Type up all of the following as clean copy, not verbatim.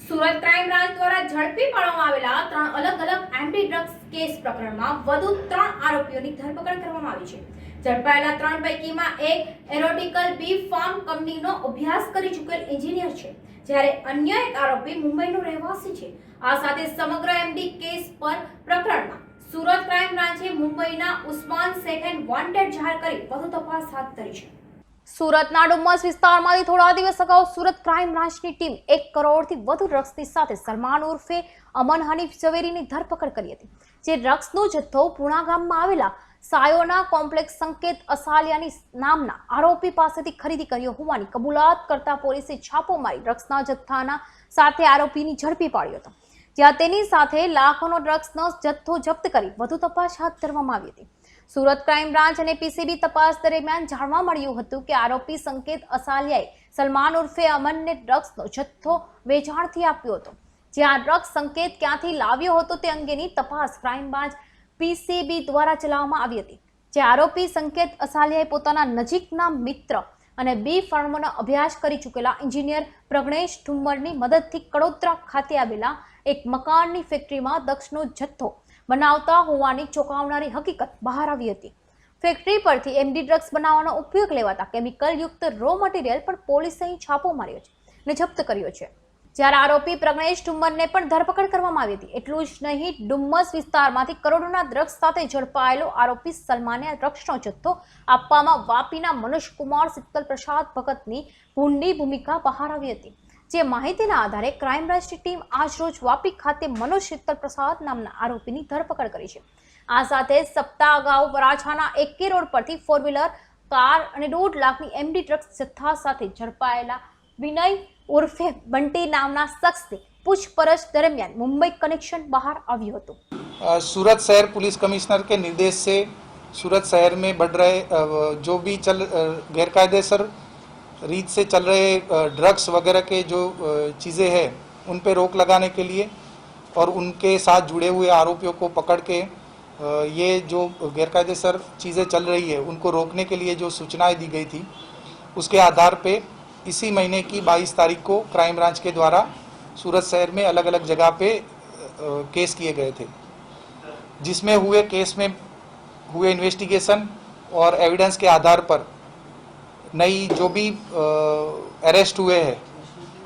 Surat crime branch દ્વારા ઝડપી પાડવામાં આવેલા 3 અલગ-અલગ એન્ટી ડ્રગ્સ કેસ પ્રકરણમાં વધુ 3 આરોપીઓની ધરપકડ કરવામાં આવી છે. ઝડપાયેલા 3 પૈકીમાં એક એરોટિકલ બી ફાર્મ કંપનીનો અભ્યાસ કરી ચૂકેલ એન્જિનિયર છે, જ્યારે અન્ય એક આરોપી મુંબઈનો રહેવાસી છે. આ સાથે સમગ્ર એમડી કેસ પર પ્રકરણમાં સુરત ક્રાઇમ બ્રાન્ચે મુંબઈના ઉસ્માન શેખને વોન્ટેડ જાહેર કરી વધુ તપાસ હાથ ધરી છે. સુરતના ડુમ્મસ વિસ્તારમાંથી થોડા દિવસ અગાઉ સુરત ક્રાઇમ બ્રાન્ચની ટીમ 1 કરોડથી વધુ ડ્રગ્સની સાથે સલમાન ઉર્ફે અમન હનીફ ઝવેરીની ધરપકડ કરી હતી, જે ડ્રગ્સનો જથ્થો પૂણા ગામમાં આવેલા સાયોના કોમ્પ્લેક્સ સંકેત અસાલિયાની નામના આરોપી પાસેથી ખરીદી કર્યો હોવાની કબૂલાત કરતા પોલીસે છાપો મારી ડ્રગ્સના જથ્થાના સાથે આરોપીની ઝડપી પાડ્યો હતો, જ્યાં તેની સાથે લાખોનો ડ્રગ્સનો જથ્થો જપ્ત કરી વધુ તપાસ હાથ ધરવામાં આવી હતી. સુરત ક્રાઇમ બ્રાન્ચ અને પીસીબી તપાસ દરમિયાન જાણવા મળ્યું હતું કે આરોપી સંકેત અસાલિયાએ સલમાન ઉર્ફે અમનને ડ્રગ્સનો જથ્થો વેચાણથી આપ્યો હતો. જ્યાં ડ્રગ્સ સંકેત ક્યાંથી લાવ્યો હતો તે અંગેની તપાસ ક્રાઇમ બ્રાન્ચ પીસીબી દ્વારા ચલાવવામાં આવી હતી. જે આરોપી સંકેત અસાલિયાએ પોતાના નજીકના મિત્ર અને બી ફાર્મનો અભ્યાસ કરી ચૂકેલા એન્જિનિયર પ્રજ્ઞેશ ઠુમ્મરની મદદથી કડોદરા ખાતે આવેલા એક મકાનની ફેક્ટરીમાં ડ્રગ્સનો જથ્થો બનાવતા હોવાની ચોંકાવનારી હકીકત બહાર આવી હતી. ફેક્ટરી પરથી એમડી ડ્રગ્સ બનાવવાનો ઉપયોગ લેવાતા કેમિકલ યુક્ત રો મટીરિયલ પણ પોલીસે અહીં છાપો માર્યો છે અને જપ્ત કર્યો છે. જ્યારે આરોપી પ્રજ્ઞેશ ઠુમ્મરને પણ ધરપકડ કરવામાં આવી હતી. એટલું જ નહીં, ડુમ્મસ વિસ્તારમાંથી કરોડોના ડ્રગ્સ સાથે ઝડપાયેલો આરોપી સલમાને ડ્રગ્સનો જથ્થો આપવામાં વાપીના મનોજ કુમાર શીતલ પ્રસાદ ભગતની ભૂંડી ભૂમિકા બહાર આવી હતી. જે માહિતીના આધારે ક્રાઇમ બ્રાન્ચની ટીમ આજરોજ વાપી ખાતે મનોજ શીતલ પ્રસાદ નામના આરોપીની ધરપકડ કરી છે. આ સાથે સપ્તાહ અગાઉ વરાછાના એકે રોડ પરથી 4 વ્હીલર કાર અને 1.5 લાખની એમડી ડ્રગ્સ જથ્થા સાથે ઝડપાયેલા વિનય ઉર્ફે બંટી નામના શખ્સની પૂછપરછ દરમિયાન મુંબई कनेक्शन બહાર આવ્યું હતું. सूरत शहर पुलिस कमिश्नर के निर्देश से सूरत शहर में बढ़ रहे जो भी गैरकायदेसर रीत से चल रहे ड्रग्स वगैरह के जो चीज़ें हैं उन पे रोक लगाने के लिए और उनके साथ जुड़े हुए आरोपियों को पकड़ के ये जो गैरकायदेसर चीज़ें चल रही है उनको रोकने के लिए जो सूचनाएं दी गई थी, उसके आधार पे इसी महीने की 22 तारीख को क्राइम ब्रांच के द्वारा सूरत शहर में अलग अलग जगह पे केस किए गए थे, जिसमें केस में हुए इन्वेस्टिगेशन और एविडेंस के आधार पर नई जो भी अरेस्ट हुए हैं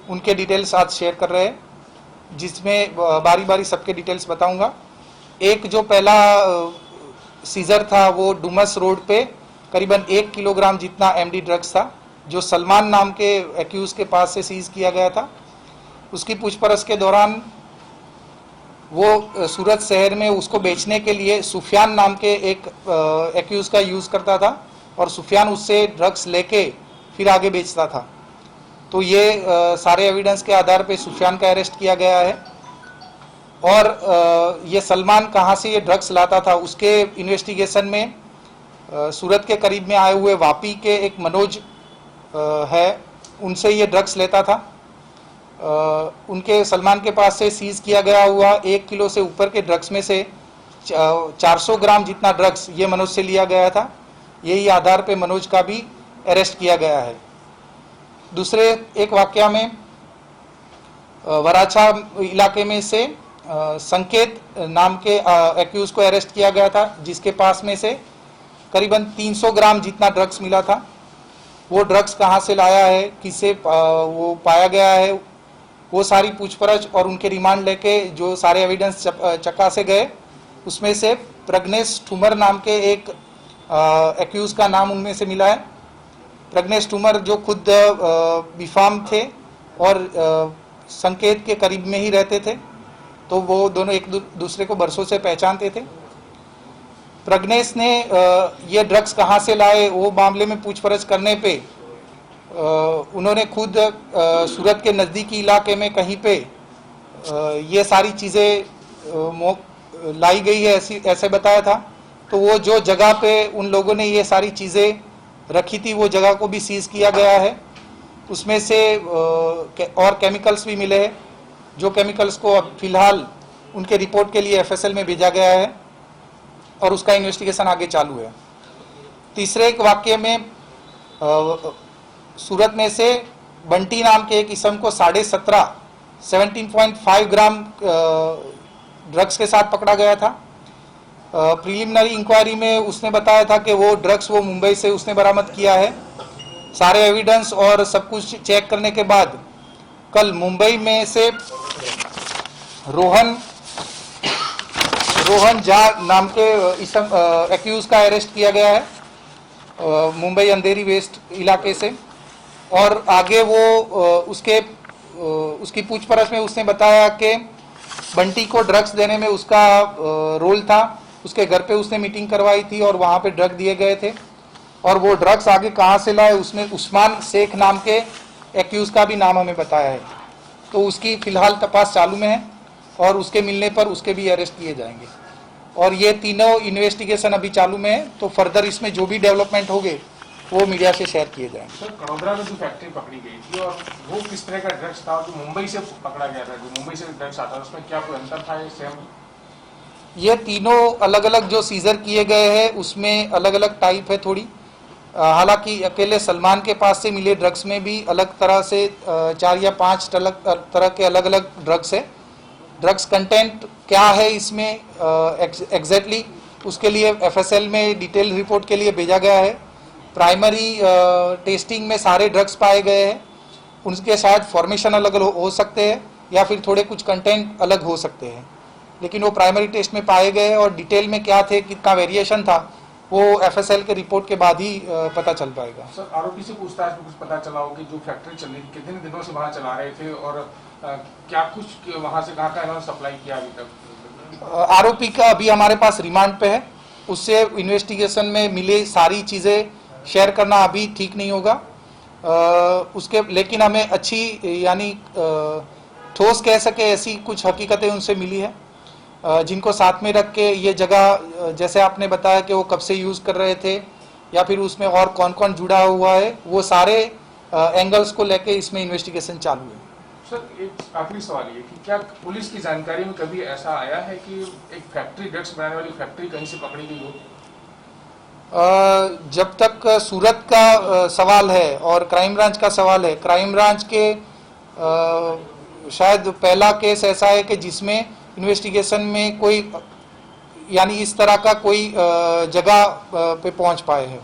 उनके डिटेल्स आज शेयर कर रहे हैं, जिसमें बारी बारी सबके डिटेल्स बताऊंगा. एक जो पहला सीजर था वो डुमस रोड पे करीबन 1 किलोग्राम जितना एमडी ड्रग्स था, जो सलमान नाम के एक्यूज के पास से सीज किया गया था. उसकी पूछपरछ के दौरान वो सूरत शहर में उसको बेचने के लिए सुफियान नाम के एक एक्यूज का यूज़ करता था और सुफियान उससे ड्रग्स लेके फिर आगे बेचता था. तो ये सारे एविडेंस के आधार पे सुफियान का अरेस्ट किया गया है. और ये सलमान कहाँ से ये ड्रग्स लाता था उसके इन्वेस्टिगेशन में सूरत के करीब में आए हुए वापी के एक मनोज है, उनसे ये ड्रग्स लेता था. उनके सलमान के पास से सीज किया गया हुआ 1 किलो से ऊपर के ड्रग्स में से 400 ग्राम जितना ड्रग्स ये मनोज से लिया गया था. यही आधार पे मनोज का भी अरेस्ट किया गया है. दूसरे एक वाकया में वराछा इलाके में से संकेत नाम के एक्यूज को अरेस्ट किया गया था, जिसके पास में से करीबन 300 ग्राम जितना ड्रग्स मिला था. वो ड्रग्स कहाँ से लाया है, किसे वो पाया गया है, वो सारी पूछपरछ और उनके रिमांड लेके जो सारे एविडेंस चकासे गए, उसमें से प्रज्ञेश ठुमर नाम के एक एक्यूज का नाम उनमें से मिला है. प्रज्ञेश ठुमर जो खुद बीफाम थे और संकेत के करीब में ही रहते थे, तो वो दोनों एक दूसरे को बरसों से पहचानते थे. प्रज्ञेश ने ये ड्रग्स कहाँ से लाए वो मामले में पूछपरछ करने पे उन्होंने खुद सूरत के नज़दीकी इलाके में कहीं पे ये सारी चीज़ें लाई गई है ऐसे बताया था. तो वो जो जगह पे उन लोगों ने ये सारी चीज़ें रखी थी वो जगह को भी सीज किया गया है. उसमें से और केमिकल्स भी मिले हैं, जो केमिकल्स को अब फिलहाल उनके रिपोर्ट के लिए एफएसएल में भेजा गया है और उसका इन्वेस्टिगेशन आगे चालू है. तीसरे एक वाक्य में सूरत में से बंटी नाम के एक इसम को 17.5 17.5 ग्राम ड्रग्स के साथ पकड़ा गया था। प्रिलिमिनरी इंक्वायरी में उसने बताया था कि वो ड्रग्स वो मुंबई से उसने बरामद किया है। सारे एविडेंस और सब कुछ चेक करने के बाद कल मुंबई में से रोहन झा नाम के एक्यूज का अरेस्ट किया गया है मुंबई अंधेरी वेस्ट इलाके से। और आगे वो उसकी पूछपरछ में उसने बताया कि बंटी को ड्रग्स देने में उसका रोल था। उसके घर पे उसने मीटिंग करवाई थी और वहाँ पे ड्रग दिए गए थे। और वो ड्रग्स आगे कहाँ से लाए उसमें उस्मान शेख नाम के एक्यूज का भी नाम हमें बताया है। तो उसकी फिलहाल तपास चालू में है और उसके मिलने पर उसके भी अरेस्ट किए जाएंगे। और ये तीनों इन्वेस्टिगेशन अभी चालू में है, तो फर्दर इसमें जो भी डेवलपमेंट होंगे वो मीडिया से शेयर किए जाएंगे। सर, कड़ोदरा में जो फैक्ट्री पकड़ी गई थी और वो किस तरह का ड्रग्स था जो मुंबई से पकड़ा गया था, जो मुंबई से ड्रग्स आता है, उसमें क्या कोई अंतर था? ये सेम? ये तीनों अलग अलग जो सीजर किए गए हैं उसमें अलग अलग टाइप है थोड़ी। हालांकि अकेले सलमान के पास से मिले ड्रग्स में भी अलग तरह से 4 या 5 तरह के अलग अलग ड्रग्स है। ड्रग्स कंटेंट क्या है इसमें एग्जैक्टली उसके लिए एफएसएल में डिटेल रिपोर्ट के लिए भेजा गया है। प्राइमरी टेस्टिंग में सारे ड्रग्स पाए गए हैं। उनके शायद फॉर्मेशन अलग अलग हो सकते हैं या फिर थोड़े कुछ कंटेंट अलग हो सकते हैं, लेकिन वो प्राइमरी टेस्ट में पाए गए और डिटेल में क्या थे, कितना वेरिएशन था, वो एफएसएल के रिपोर्ट के बाद ही पता चल पाएगा। सर, आरोपी से पूछताछ में कुछ पता चला हो कि जो फैक्ट्री चल रही थी कितने दिनों से वहाँ चला रहे थे और क्या कुछ वहाँ से कहाँ इन्होंने सप्लाई किया अभी तक? आरोपी का अभी हमारे पास रिमांड पे है। उससे इन्वेस्टिगेशन में मिले सारी चीज़ें शेयर करना अभी ठीक नहीं होगा। उसके लेकिन हमें अच्छी यानी ठोस कह सके ऐसी कुछ हकीकतें उनसे मिली है, जिनको साथ में रख के ये जगह जैसे आपने बताया कि वो कब से यूज़ कर रहे थे या फिर उसमें और कौन कौन जुड़ा हुआ है, वो सारे एंगल्स को लेके इसमें इन्वेस्टिगेशन चालू है। सर, एक आखिरी सवाल ये कि क्या पुलिस की जानकारी में कभी ऐसा आया है कि एक फैक्ट्री, ड्रग्स बनाने वाली फैक्ट्री कहीं से पकड़ी गई हो? जब तक सूरत का सवाल है और क्राइम ब्रांच का सवाल है, क्राइम ब्रांच के शायद पहला केस ऐसा है कि जिसमें इन्वेस्टिगेशन में कोई यानी इस तरह का कोई जगह पे पहुंच पाए हैं।